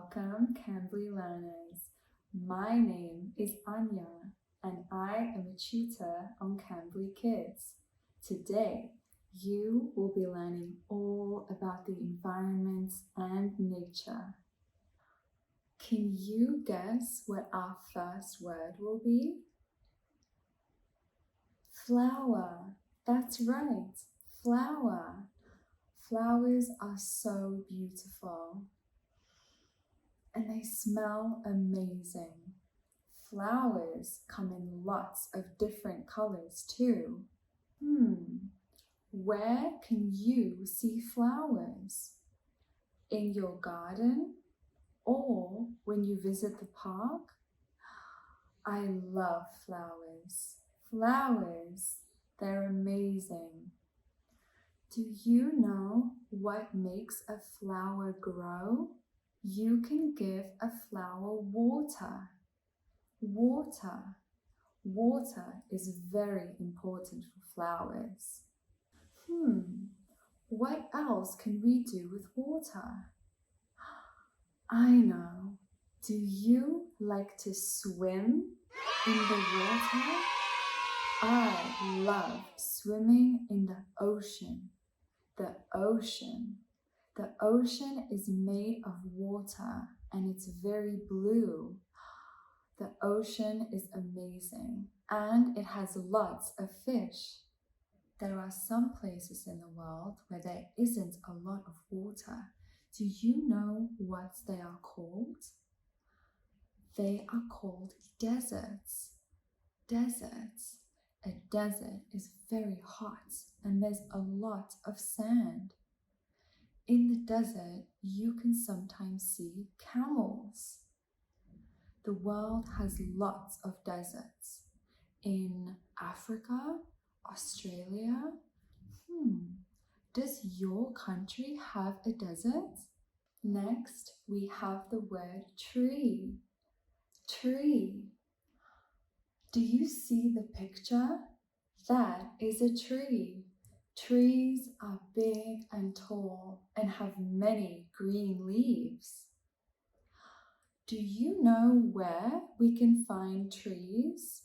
Welcome, Cambly learners. My name is Anya, and I am a tutor on Cambly Kids. Today, you will be learning all about the environment and nature. Can you guess what our first word will be? Flower. That's right, flower. Flowers are so beautiful. And they smell amazing. Flowers come in lots of different colors too. Where can you see flowers? In your garden or when you visit the park? I love flowers. Flowers, they're amazing. Do you know what makes a flower grow? You can give a flower water. Water is very important for flowers. What else can we do with water? I know. Do you like to swim in the water? I love swimming in the ocean. The ocean is made of water and it's very blue. The ocean is amazing and it has lots of fish. There are some places in the world where there isn't a lot of water. Do you know what they are called? They are called deserts. Deserts. A desert is very hot and there's a lot of sand. In the desert, you can sometimes see camels. The world has lots of deserts. In Africa, Australia. Does your country have a desert? Next, we have the word tree. Tree. Do you see the picture? That is a tree. Trees are big and tall and have many green leaves. Do you know where we can find trees?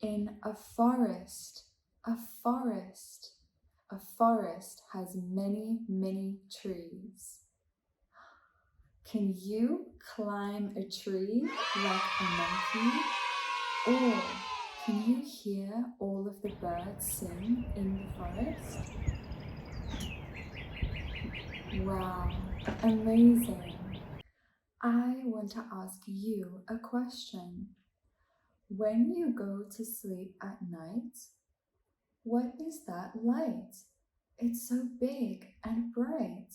In a forest. A forest. A forest has many, many trees. Can you climb a tree like a monkey? Or can you hear all of the birds sing in the forest? Wow, amazing. I want to ask you a question. When you go to sleep at night, what is that light? It's so big and bright.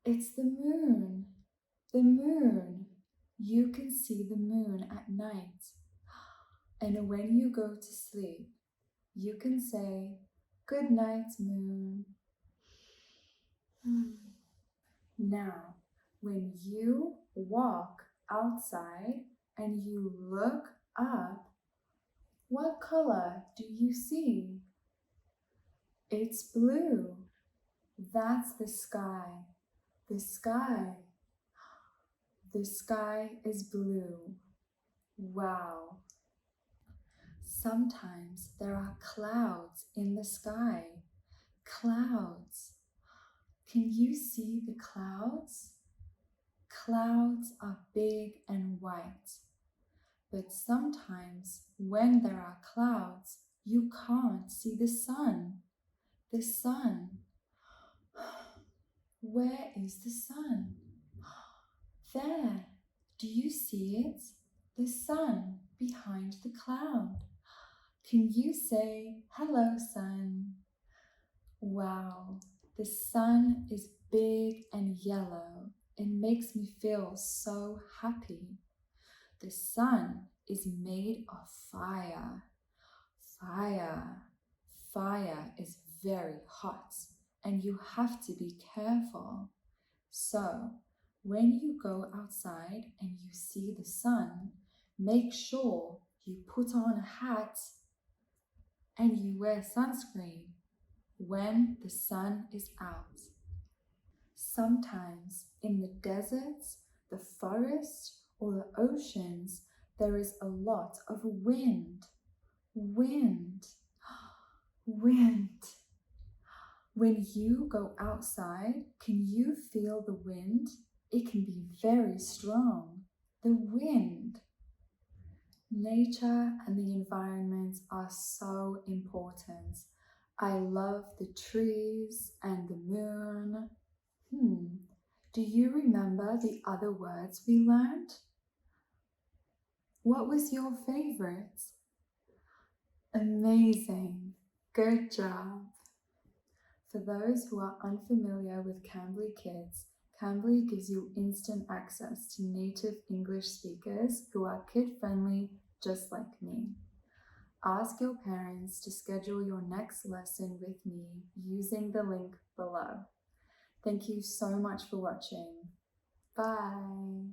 It's the moon. The moon. You can see the moon at night. And when you go to sleep, you can say, "Good night, moon." Now, when you walk outside and you look up, what color do you see? It's blue. That's the sky. The sky. The sky is blue. Wow. Sometimes there are clouds in the sky. Clouds. Can you see the clouds? Clouds are big and white. But sometimes when there are clouds, you can't see the sun. The sun. Where is the sun? There. Do you see it? The sun behind the cloud. Can you say, "Hello, sun"? Wow, the sun is big and yellow. It makes me feel so happy. The sun is made of fire. Fire. Fire is very hot and you have to be careful. So, when you go outside and you see the sun, make sure you put on a hat and you wear sunscreen when the sun is out. Sometimes in the deserts, the forests, or the oceans, there is a lot of wind. Wind. Wind. When you go outside, can you feel the wind? It can be very strong. The wind. Nature and the environment are so important. I love the trees and the moon. Do you remember the other words we learned? What was your favorite? Amazing. Good job. For those who are unfamiliar with Cambly Kids, Cambly gives you instant access to native English speakers who are kid-friendly just like me. Ask your parents to schedule your next lesson with me using the link below. Thank you so much for watching. Bye.